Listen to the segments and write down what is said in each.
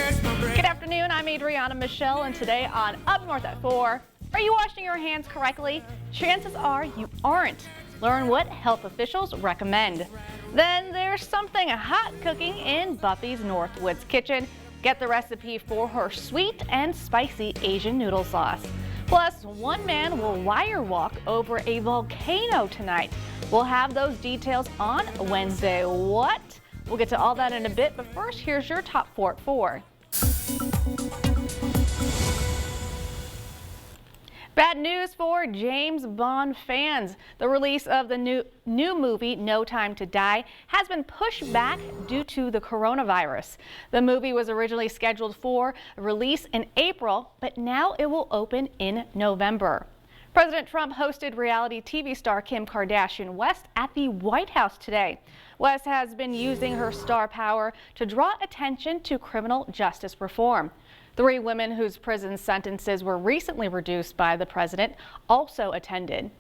Good afternoon, I'm Adriana Michelle, and today on Up North at 4, are you washing your hands correctly? Chances are you aren't. Learn what health officials recommend. Then there's something hot cooking in Buffy's Northwoods kitchen. Get the recipe for her sweet and spicy Asian noodle sauce. Plus, one man will wire walk over a volcano tonight. We'll have those details on Wednesday. What? We'll get to all that in a bit, but first, here's your top 4 at 4. Bad news for James Bond fans. The release of the new movie, No Time to Die, has been pushed back due to the coronavirus. The movie was originally scheduled for release in April, but now it will open in November. President Trump hosted reality TV star Kim Kardashian West at the White House today. West has been using her star power to draw attention to criminal justice reform. 3 women whose prison sentences were recently reduced by the president also attended.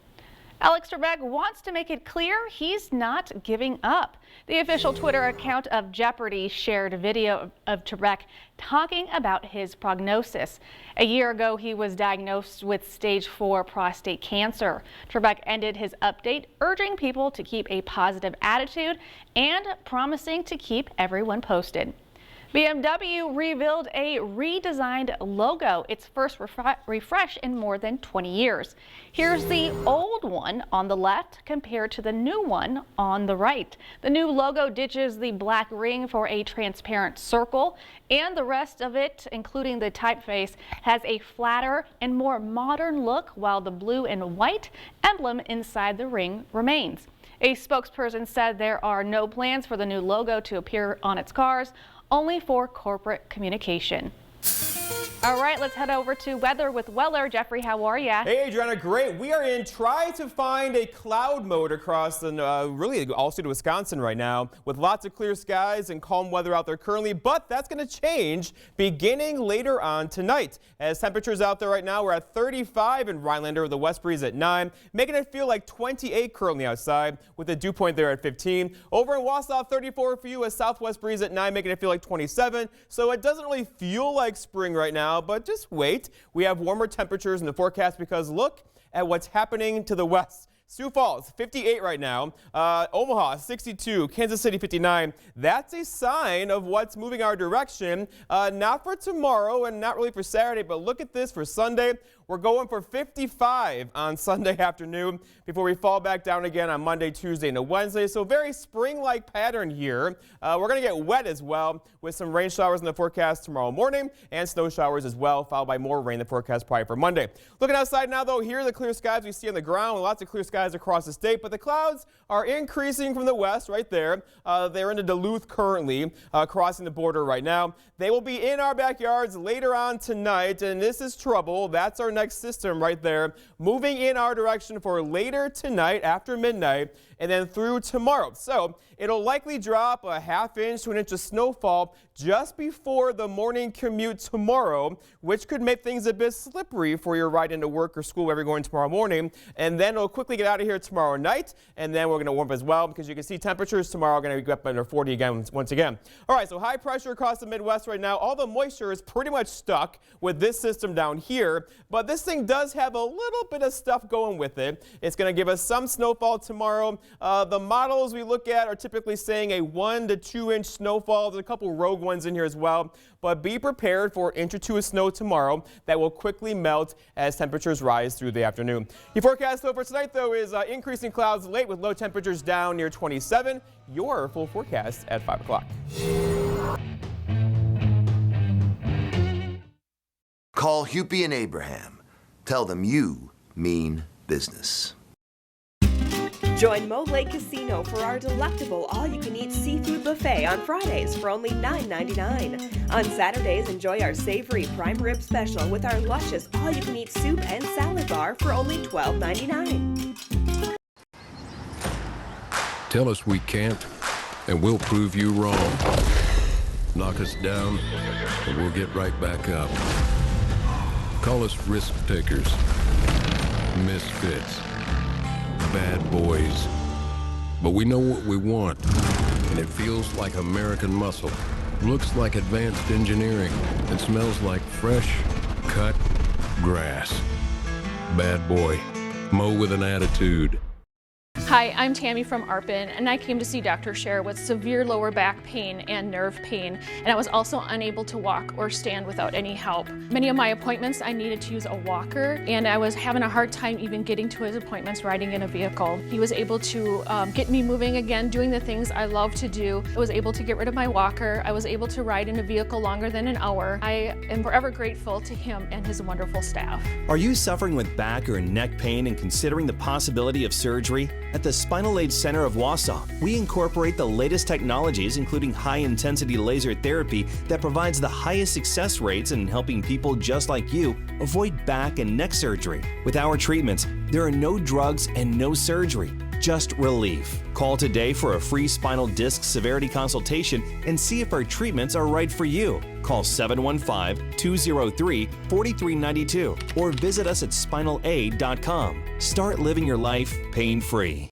Alex Trebek wants to make it clear he's not giving up. The official Twitter account of Jeopardy shared a video of Trebek talking about his prognosis. A year ago, he was diagnosed with stage 4 prostate cancer. Trebek ended his update urging people to keep a positive attitude and promising to keep everyone posted. BMW revealed a redesigned logo, its first refresh in more than 20 years. Here's the old one on the left compared to the new one on the right. The new logo ditches the black ring for a transparent circle, and the rest of it, including the typeface, has a flatter and more modern look, while the blue and white emblem inside the ring remains. A spokesperson said there are no plans for the new logo to appear on its cars, only for corporate communication. All right, let's head over to weather with Weller. Jeffrey, how are you? Hey, Adriana, great. We are in try to find a cloud mode across really all state of Wisconsin right now, with lots of clear skies and calm weather out there currently, but that's going to change beginning later on tonight. As temperatures out there right now, we're at 35 in Rhinelander with a west breeze at 9, making it feel like 28 currently outside with a dew point there at 15. Over in Wausau, 34 for you, a southwest breeze at 9, making it feel like 27. So it doesn't really feel like spring right now, but just wait. We have warmer temperatures in the forecast because look at what's happening to the west. Sioux Falls, 58 right now. Omaha, 62. Kansas City, 59. That's a sign of what's moving our direction. Not for tomorrow and not really for Saturday, but look at this for Sunday. We're going for 55 on Sunday afternoon before we fall back down again on Monday, Tuesday, and Wednesday. So very spring-like pattern here. We're going to get wet as well with some rain showers in the forecast tomorrow morning and snow showers as well, followed by more rain in the forecast probably for Monday. Looking outside now, though, here are the clear skies we see on the ground. Lots of clear skies across the state, but the clouds are increasing from the west right there. They're into Duluth currently, crossing the border right now. They will be in our backyards later on tonight, and this is trouble. That's our next system right there, moving in our direction for later tonight after midnight and then through tomorrow. So it'll likely drop a ½ inch to 1 inch of snowfall just before the morning commute tomorrow, which could make things a bit slippery for your ride into work or school wherever you're going tomorrow morning. And then it'll quickly get out of here tomorrow night, and then we're going to warm up as well because you can see temperatures tomorrow are going to go up under 40 again once again. All right, so high pressure across the Midwest right now. All the moisture is pretty much stuck with this system down here, but this thing does have a little bit of stuff going with it. It's going to give us some snowfall tomorrow. The models we look at are typically saying a 1 to 2 inch snowfall. There's a couple rogue ones in here as well, but be prepared for 1 or 2 inches of snow tomorrow that will quickly melt as temperatures rise through the afternoon. The forecast though for tonight though is increasing clouds late with low temperatures down near 27. Your full forecast at 5 o'clock. Call Hupy and Abraham. Tell them you mean business. Join Mo Lake Casino for our delectable all-you-can-eat seafood buffet on Fridays for only $9.99. On Saturdays, enjoy our savory prime rib special with our luscious all-you-can-eat soup and salad bar for only $12.99. Tell us we can't, and we'll prove you wrong. Knock us down, and we'll get right back up. Call us risk takers, misfits, bad boys. But we know what we want, and it feels like American muscle. looks like advanced engineering, and smells like fresh, cut grass. Bad boy. Mow with an attitude. Hi, I'm Tammy from Arpin, and I came to see Dr. Scher with severe lower back pain and nerve pain, and I was also unable to walk or stand without any help. Many of my appointments I needed to use a walker, and I was having a hard time even getting to his appointments riding in a vehicle. He was able to get me moving again, doing the things I love to do. I was able to get rid of my walker. I was able to ride in a vehicle longer than an hour. I am forever grateful to him and his wonderful staff. Are you suffering with back or neck pain and considering the possibility of surgery? At the Spinal Aid Center of Wausau, we incorporate the latest technologies, including high-intensity laser therapy that provides the highest success rates in helping people just like you avoid back and neck surgery. With our treatments, there are no drugs and no surgery, just relief. Call today for a free spinal disc severity consultation and see if our treatments are right for you. Call 715-203-4392 or visit us at spinalaid.com. Start living your life pain-free.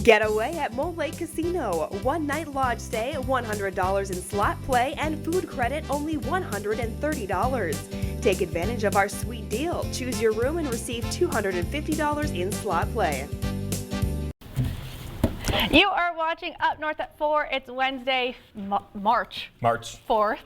Get away at Mole Lake Casino. One night lodge stay, $100 in slot play, and food credit only $130. Take advantage of our sweet deal. Choose your room and receive $250 in slot play. You are watching Up North at 4. It's Wednesday, March 4th.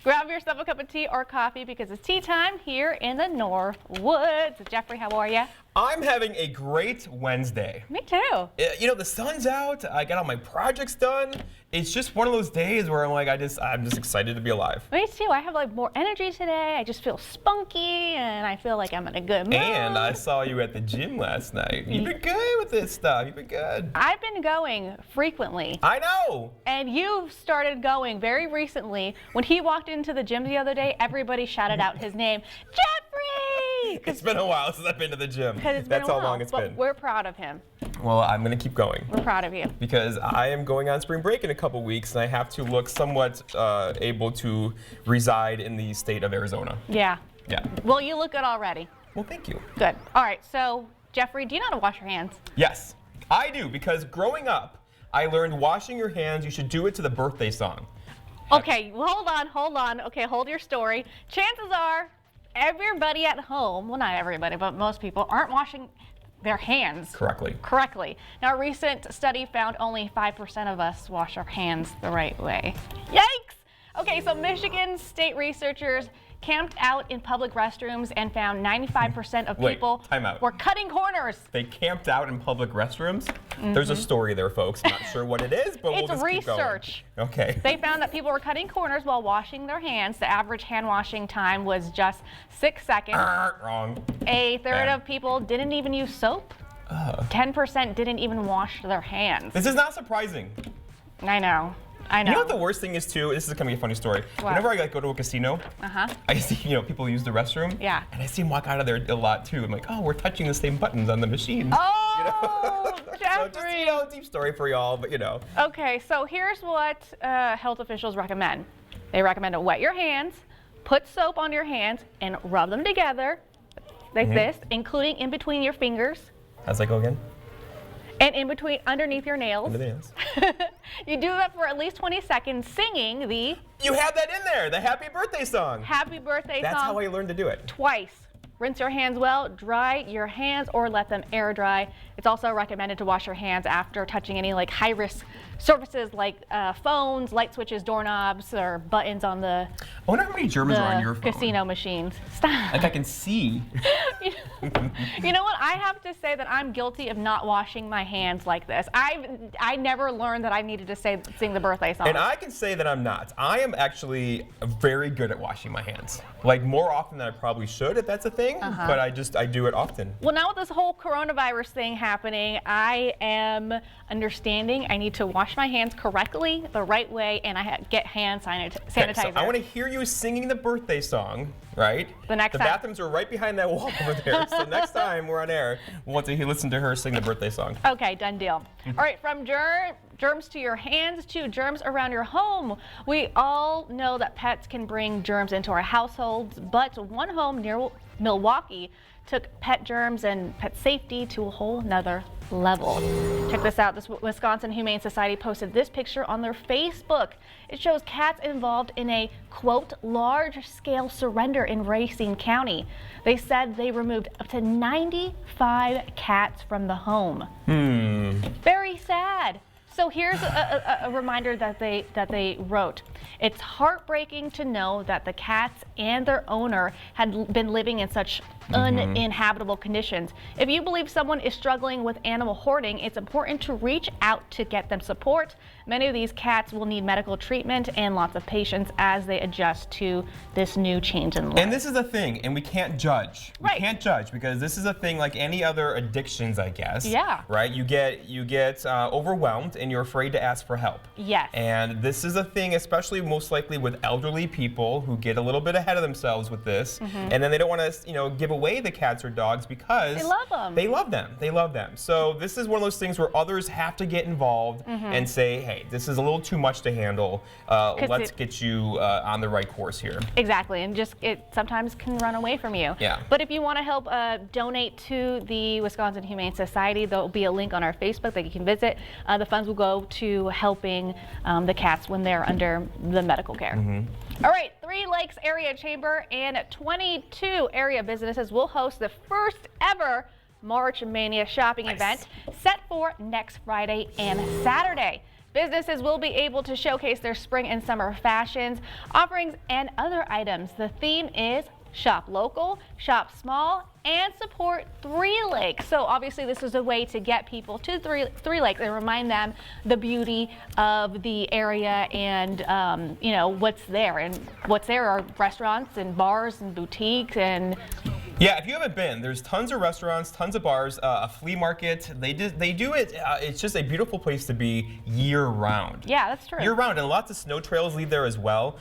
Grab yourself a cup of tea or coffee because it's tea time here in the North Woods. Jeffrey, how are you? I'm having a great Wednesday. Me too. You know, the sun's out. I got all my projects done. It's just one of those days where I'm like, I'm just excited to be alive. Me too. I have like more energy today. I just feel spunky and I feel like I'm in a good mood. And I saw you at the gym last night. You've been good with this stuff. You've been good. I've been going frequently. I know. And you started going very recently. When he walked into the gym the other day, everybody shouted out his name, Jeffrey! It's been a while since I've been to the gym. That's how long it's been. We're proud of him. Well, I'm going to keep going. We're proud of you. Because I am going on spring break in a couple weeks, and I have to look somewhat able to reside in the state of Arizona. Yeah. Yeah. Well, you look good already. Well, thank you. Good. All right. So, Jeffrey, do you know how to wash your hands? Yes, I do. Because growing up, I learned washing your hands, you should do it to the birthday song. Okay. Well, hold on. Okay, hold your story. Chances are everybody at home, well, not everybody, but most people aren't washing their hands correctly. Now, a recent study found only 5% of us wash our hands the right way. Yikes! Okay, so Michigan state researchers camped out in public restrooms and found 95% of people were cutting corners. They camped out in public restrooms? There's a story there, folks. I'm not sure what it is, but we'll just keep going. It's research. Okay. They found that people were cutting corners while washing their hands. The average hand washing time was just 6 seconds. Wrong. A third of people didn't even use soap. 10% didn't even wash their hands. This is not surprising. I know. You know what the worst thing is too? This is gonna be a funny story. What? Whenever I go to a casino, I see people use the restroom. Yeah. And I see them walk out of there a lot too. I'm like, oh, we're touching the same buttons on the machine. Oh, Jeffrey. So just deep story for y'all, but Okay, so here's what health officials recommend. They recommend to wet your hands, put soap on your hands, and rub them together like this, including in between your fingers. How's that go again? And in between, underneath your nails. Under the nails. You do that for at least 20 seconds, singing the... You have that in there, the happy birthday song. Happy birthday song. That's how I learned to do it. Twice. Rinse your hands well, dry your hands, or let them air dry. It's also recommended to wash your hands after touching any high-risk surfaces like phones, light switches, doorknobs, or buttons on the I wonder how many germs are on your phone. Casino machines. Stop. Like I can see. You know what? I have to say that I'm guilty of not washing my hands like this. I never learned that I needed to sing the birthday song. And I can say that I'm not. I am actually very good at washing my hands. Like more often than I probably should, if that's a thing. But I do it often. Well, now with this whole coronavirus thing happening, I am understanding I need to wash my hands correctly, the right way, and I get hand sanitizer. Okay, so I want to hear you singing the birthday song, right? The bathrooms are right behind that wall over there. So next time we're on air, we'll want to listen to her sing the birthday song. Okay, done deal. All right, from germs to your hands to germs around your home. We all know that pets can bring germs into our households, but one home near Milwaukee took pet germs and pet safety to a whole nother level. Check this out. This Wisconsin Humane Society posted this picture on their Facebook. It shows cats involved in a, quote, large-scale surrender in Racine County. They said they removed up to 95 cats from the home. Very sad. So here's a reminder that they wrote. It's heartbreaking to know that the cats and their owner had been living in such uninhabitable conditions. If you believe someone is struggling with animal hoarding, it's important to reach out to get them support. Many of these cats will need medical treatment and lots of patience as they adjust to this new change in life. And this is a thing, and we can't judge. Right. We can't judge because this is a thing like any other addictions, I guess. Yeah. Right? You get overwhelmed and you're afraid to ask for help. Yes. And this is a thing, especially most likely with elderly people who get a little bit ahead of themselves with this, and then they don't want to, give away the cats or dogs because They love them. They love them. They love them. So this is one of those things where others have to get involved and say, hey, this is a little too much to handle. Let's get you on the right course here. Exactly, and just it sometimes can run away from you. Yeah. But if you want to help donate to the Wisconsin Humane Society, there will be a link on our Facebook that you can visit. The funds will go to helping the cats when they're under the medical care. All right, 3 Lakes Area Chamber and 22 area businesses will host the first ever March Mania shopping event set for next Friday and Saturday. Businesses will be able to showcase their spring and summer fashions, offerings, and other items. The theme is shop local, shop small, and support 3 Lakes. So obviously this is a way to get people to 3 Lakes and remind them the beauty of the area and what's there. And what's there are restaurants and bars and boutiques and Yeah, if you haven't been, there's tons of restaurants, tons of bars, a flea market. They do it. It's just a beautiful place to be year-round. Yeah, that's true. Year-round, and lots of snow trails lead there as well.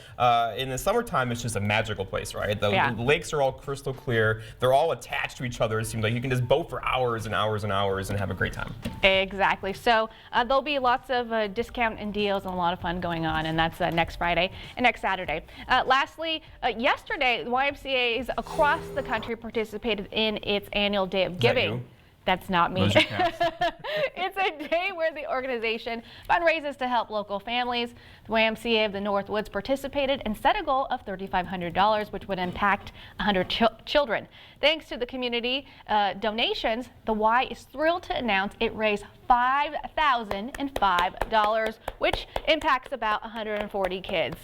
In the summertime, it's just a magical place, right? The lakes are all crystal clear. They're all attached to each other. It seems like you can just boat for hours and hours and hours and have a great time. Exactly. So there'll be lots of discount and deals and a lot of fun going on, and that's next Friday and next Saturday. Lastly, yesterday, the YMCA's across the country participated in its annual Day of Giving. You? That's not me. Those are cats. It's a day where the organization fundraises to help local families. The YMCA of the Northwoods participated and set a goal of $3,500, which would impact 100 children. Thanks to the community donations, the Y is thrilled to announce it raised $5,005, which impacts about 140 kids.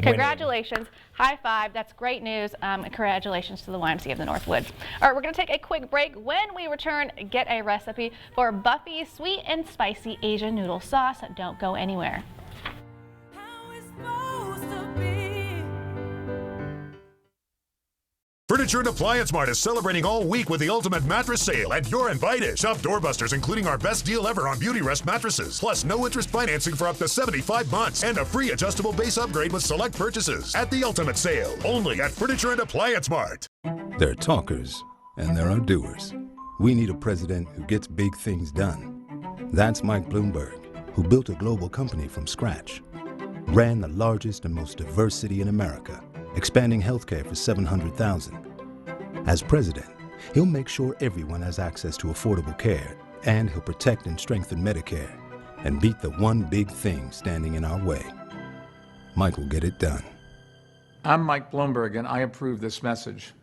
Congratulations. High five. That's great news. Congratulations to the YMCA of the Northwoods. All right, we're going to take a quick break. When we return, get a recipe for Buffy's sweet and spicy Asian noodle sauce. Don't go anywhere. Furniture and Appliance Mart is celebrating all week with the ultimate mattress sale, and you're invited. Shop doorbusters, including our best deal ever on Beautyrest mattresses, plus no interest financing for up to 75 months, and a free adjustable base upgrade with select purchases at the ultimate sale, only at Furniture and Appliance Mart. There are talkers, and there are doers. We need a president who gets big things done. That's Mike Bloomberg, who built a global company from scratch, ran the largest and most diverse city in America, expanding healthcare for 700,000. As president, he'll make sure everyone has access to affordable care, and he'll protect and strengthen Medicare, and beat the one big thing standing in our way. Mike will get it done. I'm Mike Bloomberg, and I approve this message.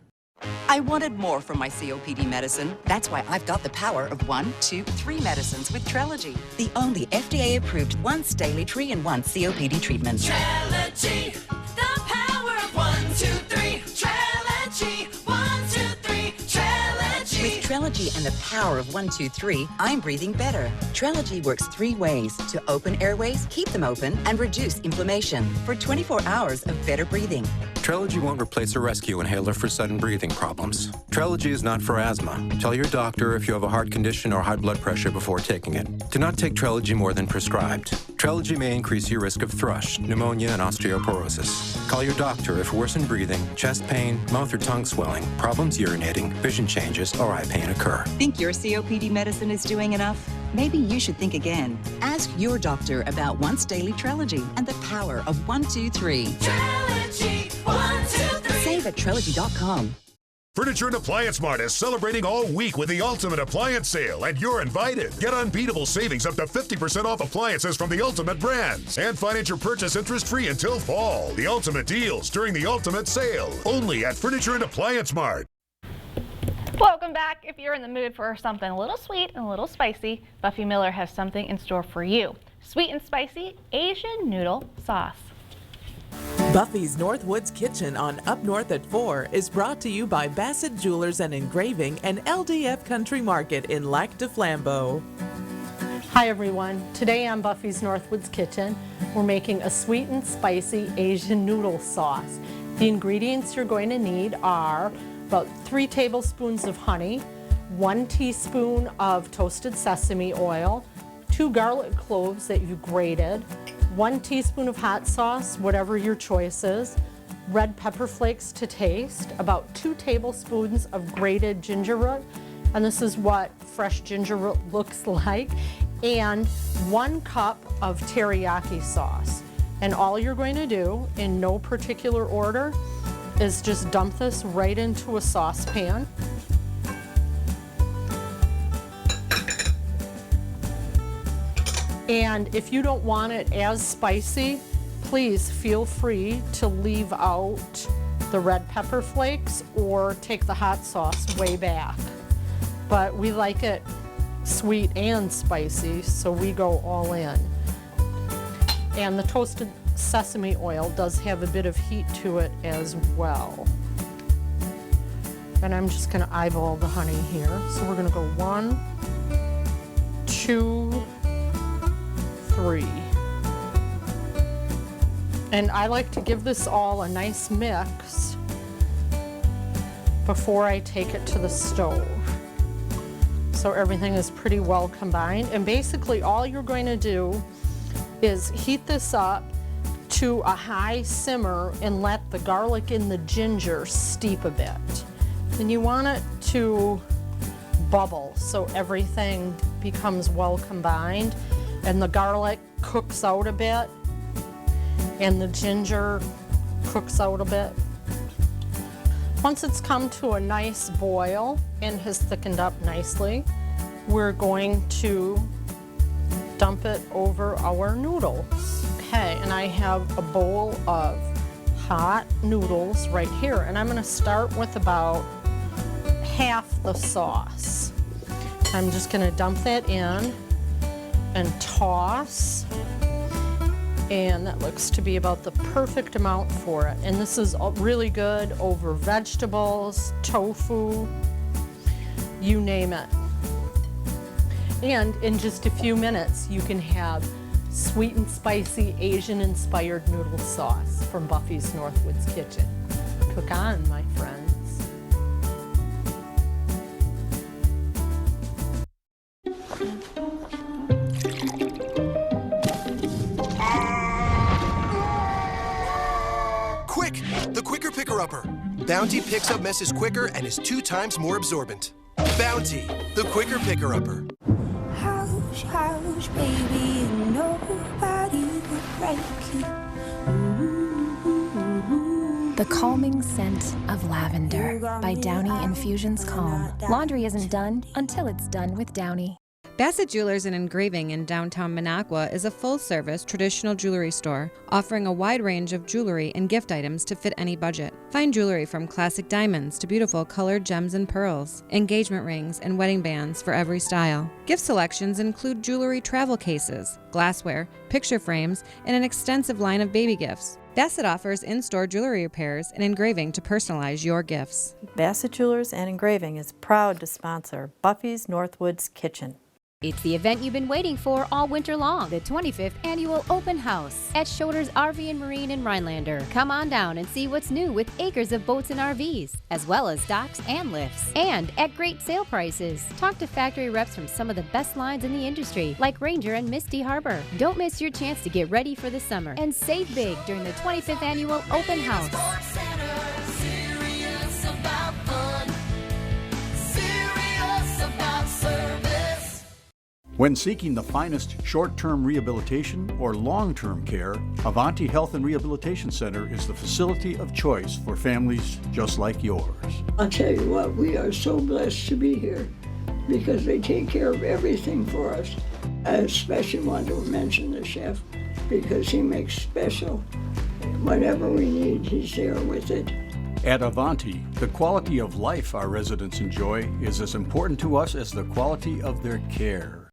I wanted more from my COPD medicine. That's why I've got the power of 1, 2, 3 medicines with Trelegy, the only FDA-approved once daily 3-in-1 COPD treatment. Trelegy, the power of 1, 2, 3. Trelegy, 1, 2, 3. Trelegy. With Trelegy and the power of 1, 2, 3, I'm breathing better. Trelegy works 3 ways to open airways, keep them open, and reduce inflammation for 24 hours of better breathing. Trelegy won't replace a rescue inhaler for sudden breathing problems. Trelegy is not for asthma. Tell your doctor if you have a heart condition or high blood pressure before taking it. Do not take Trelegy more than prescribed. Trelegy may increase your risk of thrush, pneumonia, and osteoporosis. Call your doctor if worsened breathing, chest pain, mouth or tongue swelling, problems urinating, vision changes, or eye pain occur. Think your COPD medicine is doing enough? Maybe you should think again. Ask your doctor about once daily Trelegy and the power of 123. Trelegy, 123. Save at Trelegy.com. Furniture and Appliance Mart is celebrating all week with the Ultimate Appliance Sale, and you're invited. Get unbeatable savings up to 50% off appliances from the Ultimate brands, and finance your purchase interest-free until fall. The ultimate deals during the Ultimate Sale, only at Furniture and Appliance Mart. Welcome back. If you're in the mood for something a little sweet and a little spicy, Buffy Miller has something in store for you. Sweet and spicy Asian noodle sauce. Buffy's Northwoods Kitchen on Up North at 4 is brought to you by Bassett Jewelers and Engraving and LDF Country Market in Lac du Flambeau. Hi everyone. Today on Buffy's Northwoods Kitchen, we're making a sweet and spicy Asian noodle sauce. The ingredients you're going to need are about 3 tablespoons of honey, 1 teaspoon of toasted sesame oil, 2 garlic cloves that you grated, 1 teaspoon of hot sauce, whatever your choice is, red pepper flakes to taste, about 2 tablespoons of grated ginger root, and this is what fresh ginger root looks like, and 1 cup of teriyaki sauce. And all you're going to do, in no particular order, is just dump this right into a saucepan. And if you don't want it as spicy, please feel free to leave out the red pepper flakes or take the hot sauce way back. But we like it sweet and spicy, so we go all in. And the toasted sesame oil does have a bit of heat to it as well. And I'm just gonna eyeball the honey here. So we're gonna go 1, 2, 3. And I like to give this all a nice mix before I take it to the stove. So everything is pretty well combined. And basically all you're going to do is heat this up to a high simmer and let the garlic and the ginger steep a bit. And you want it to bubble so everything becomes well combined and the garlic cooks out a bit and the ginger cooks out a bit. Once it's come to a nice boil and has thickened up nicely, we're going to dump it over our noodles. Okay, and I have a bowl of hot noodles right here, and I'm gonna start with about half the sauce. I'm just gonna dump that in and toss, and that looks to be about the perfect amount for it. And this is really good over vegetables, tofu, you name it. And in just a few minutes, you can have sweet and spicy Asian-inspired noodle sauce from Buffy's Northwoods Kitchen. Cook on, my friends. Quick! The Quicker Picker-Upper. Bounty picks up messes quicker and is 2 times more absorbent. Bounty, the Quicker Picker-Upper. Hush, hush, baby, nobody will break you. The calming scent of lavender by Downy Infusions Calm. Laundry isn't done until it's done with Downy. Bassett Jewelers and Engraving in downtown Minocqua is a full-service traditional jewelry store offering a wide range of jewelry and gift items to fit any budget. Find jewelry from classic diamonds to beautiful colored gems and pearls, engagement rings, and wedding bands for every style. Gift selections include jewelry travel cases, glassware, picture frames, and an extensive line of baby gifts. Bassett offers in-store jewelry repairs and engraving to personalize your gifts. Bassett Jewelers and Engraving is proud to sponsor Buffy's Northwoods Kitchen. It's the event you've been waiting for all winter long, the 25th Annual Open House at Schroeder's RV and Marine in Rhinelander. Come on down and see what's new with acres of boats and RVs, as well as docks and lifts, and at great sale prices. Talk to factory reps from some of the best lines in the industry, like Ranger and Misty Harbor. Don't miss your chance to get ready for the summer and save big during the 25th Annual Open House. When seeking the finest short-term rehabilitation or long-term care, Avanti Health and Rehabilitation Center is the facility of choice for families just like yours. I'll tell you what, we are so blessed to be here because they take care of everything for us. I especially want to mention the chef because he makes special. Whatever we need, he's there with it. At Avanti, the quality of life our residents enjoy is as important to us as the quality of their care.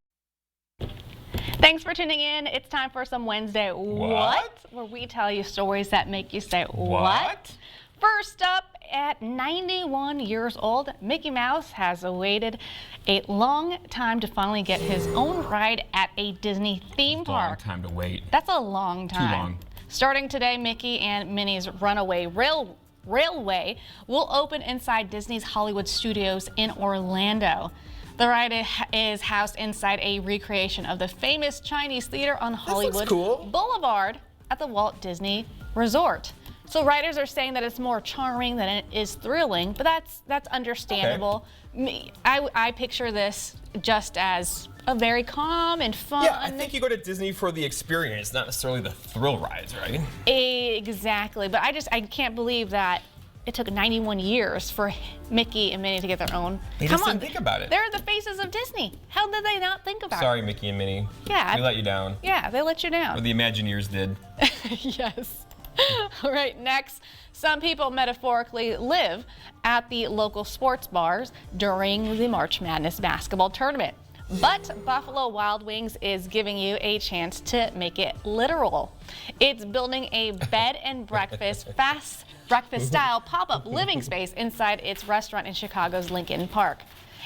Thanks for tuning in. It's time for some Wednesday What? Where we tell you stories that make you say, what? First up, at 91 years old, Mickey Mouse has awaited a long time to finally get his own ride at a Disney theme park. Long time to wait. That's a long time. Too long. Starting today, Mickey and Minnie's Runaway Railway will open inside Disney's Hollywood Studios in Orlando. The ride is housed inside a recreation of the famous Chinese theater on Hollywood Boulevard at the Walt Disney Resort. So riders are saying that it's more charming than it is thrilling, but that's understandable. Okay. I picture this just as a very calm and fun. Yeah, I think you go to Disney for the experience, not necessarily the thrill rides, right? Exactly, but I can't believe that it took 91 years for Mickey and Minnie to get their own. They just didn't think about it. They're the faces of Disney. How did they not think about it? Sorry, Mickey and Minnie. Yeah. We let you down. Yeah, they let you down. Or the Imagineers did. Yes. All right, next. Some people metaphorically live at the local sports bars during the March Madness basketball tournament. But Buffalo Wild Wings is giving you a chance to make it literal. It's building a bed and breakfast fast breakfast style pop-up living space inside its restaurant in Chicago's Lincoln Park.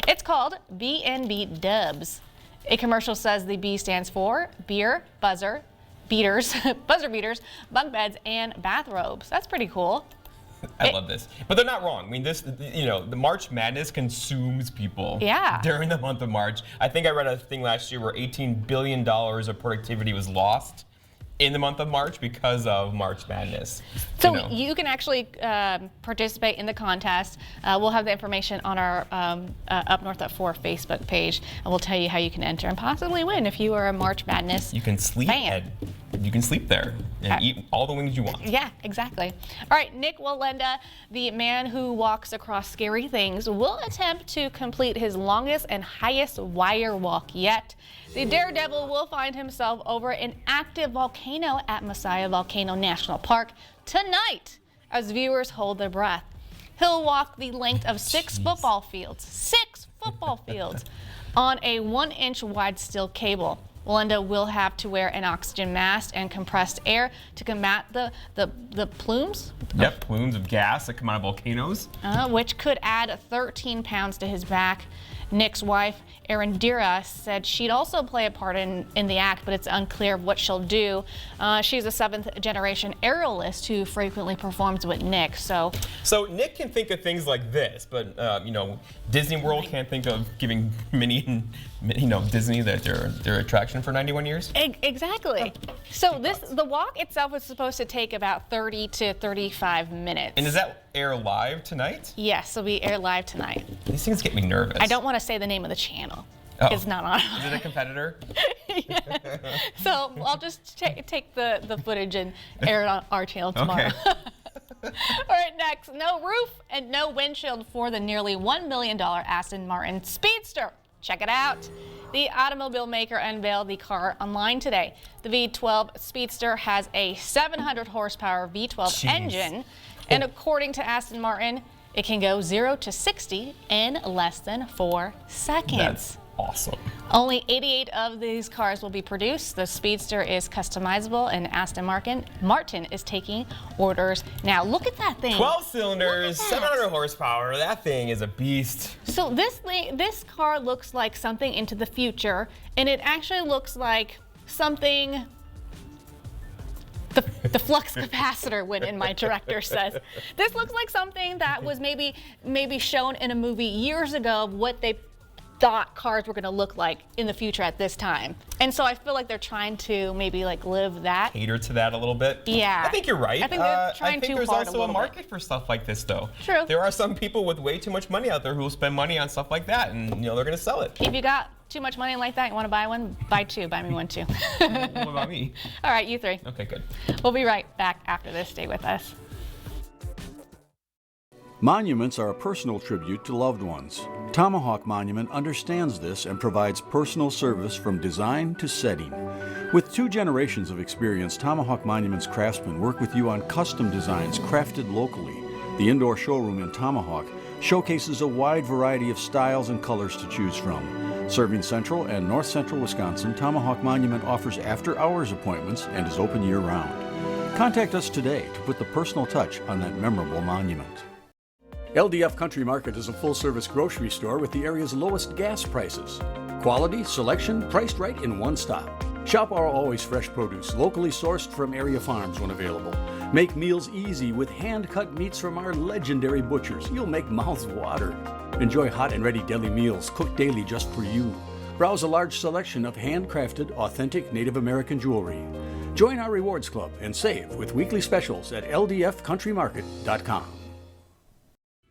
It's called B&B Dubs. A commercial says the B stands for beer, buzzer beaters, bunk beds, and bathrobes. That's pretty cool. I love this. But they're not wrong. I mean, this, the March Madness consumes people during the month of March. I think I read a thing last year where $18 billion of productivity was lost in the month of March because of March Madness. So you can actually participate in the contest. We'll have the information on our Up North at 4 Facebook page, and we'll tell you how you can enter and possibly win if you are a March Madness You can sleep fan. You can sleep there and eat all the wings you want. Yeah, exactly. All right, Nick Wallenda, the man who walks across scary things, will attempt to complete his longest and highest wire walk yet. The daredevil will find himself over an active volcano at Messiah Volcano National Park tonight as viewers hold their breath. He'll walk the length of 6 football fields, 6 football fields, on a 1-inch wide steel cable. Wallenda will have to wear an oxygen mask and compressed air to combat the plumes. Yep, plumes of gas that come out of volcanoes. Which could add 13 pounds to his back. Nick's wife, Arindira, said she'd also play a part in the act, but it's unclear what she'll do. She's a 7th-generation aerialist who frequently performs with Nick. So Nick can think of things like this, but Disney World can't think of giving Minnie and Disney their attraction for 91 years. Exactly. So the walk itself was supposed to take about 30 to 35 minutes. And does that air live tonight? Yes, it'll be air live tonight. These things get me nervous. I don't want to say the name of the channel. It's not on. Is it a competitor? Yeah. So I'll just take the footage and air it on our channel tomorrow. Okay. All right, next. No roof and no windshield for the nearly $1 million Aston Martin Speedster. Check it out. The automobile maker unveiled the car online today. The V12 Speedster has a 700 horsepower V12 engine, and according to Aston Martin, it can go 0 to 60 in less than 4 seconds. Awesome. Only 88 of these cars will be produced. The Speedster is customizable, and Aston Martin is taking orders now. Look at that thing. 12 cylinders, 700 horsepower. That thing is a beast. So this car looks like something into the future, and it actually looks like something the flux capacitor went in, my director says. This looks like something that was maybe shown in a movie years ago of what they thought cars were going to look like in the future at this time. And so I feel like they're trying to maybe like live that. Cater to that a little bit. Yeah. I think you're right. I think they're trying too hard there's a also a little market bit. for stuff like this, though. True. There are some people with way too much money out there who will spend money on stuff like that, and they're going to sell it. If you got too much money like that, you want to buy one, buy two. Buy me one too. What about me? All right, you three. Okay, good. We'll be right back after this. Stay with us. Monuments are a personal tribute to loved ones. Tomahawk Monument understands this and provides personal service from design to setting. With 2 generations of experience, Tomahawk Monument's craftsmen work with you on custom designs crafted locally. The indoor showroom in Tomahawk showcases a wide variety of styles and colors to choose from. Serving central and north central Wisconsin, Tomahawk Monument offers after-hours appointments and is open year-round. Contact us today to put the personal touch on that memorable monument. LDF Country Market is a full-service grocery store with the area's lowest gas prices. Quality, selection, priced right in one stop. Shop our always fresh produce, locally sourced from area farms when available. Make meals easy with hand-cut meats from our legendary butchers. You'll make mouths water. Enjoy hot and ready deli meals cooked daily just for you. Browse a large selection of handcrafted, authentic Native American jewelry. Join our rewards club and save with weekly specials at ldfcountrymarket.com.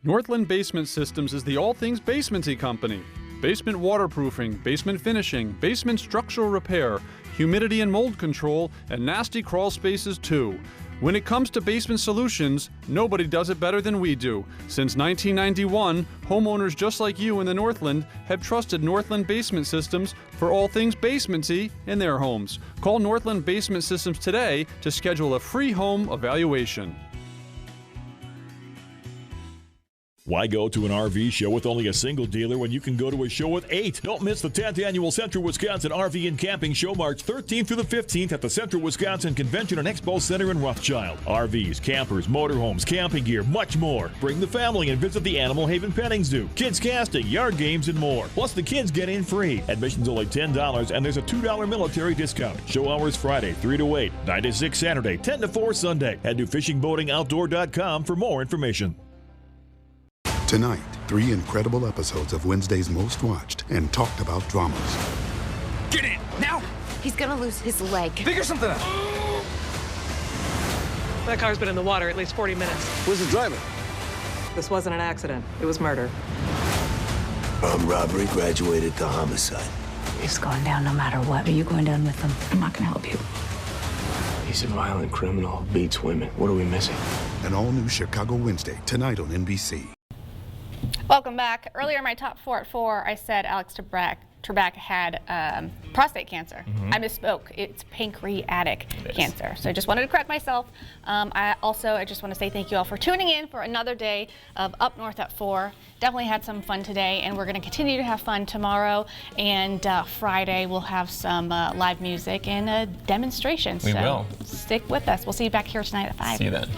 Northland Basement Systems is the all things basementy company. Basement waterproofing, basement finishing, basement structural repair, humidity and mold control, and nasty crawl spaces too. When it comes to basement solutions, nobody does it better than we do. Since 1991, homeowners just like you in the Northland have trusted Northland Basement Systems for all things basementy in their homes. Call Northland Basement Systems today to schedule a free home evaluation. Why go to an RV show with only a single dealer when you can go to a show with 8? Don't miss the 10th Annual Central Wisconsin RV and Camping Show March 13th through the 15th at the Central Wisconsin Convention and Expo Center in Rothschild. RVs, campers, motorhomes, camping gear, much more. Bring the family and visit the Animal Haven Petting Zoo, kids casting, yard games, and more. Plus, the kids get in free. Admission's only $10 and there's a $2 military discount. Show hours Friday, 3 to 8, 9 to 6 Saturday, 10 to 4 Sunday. Head to fishingboatingoutdoor.com for more information. Tonight, 3 incredible episodes of Wednesday's most watched and talked about dramas. Get in, now! He's gonna lose his leg. Figure something out. That car's been in the water at least 40 minutes. Where's the driver? This wasn't an accident. It was murder. Armed robbery graduated to homicide. He's going down no matter what. Are you going down with him? I'm not gonna help you. He's a violent criminal, beats women. What are we missing? An all-new Chicago Wednesday, tonight on NBC. Welcome back. Earlier in my top 4 at 4, I said Alex Trebek had prostate cancer. I misspoke. It's pancreatic cancer. So I just wanted to correct myself. I just want to say thank you all for tuning in for another day of Up North at 4. Definitely had some fun today, and we're going to continue to have fun tomorrow. And Friday, we'll have some live music and a demonstration. We will. Stick with us. We'll see you back here tonight at 5. See you then.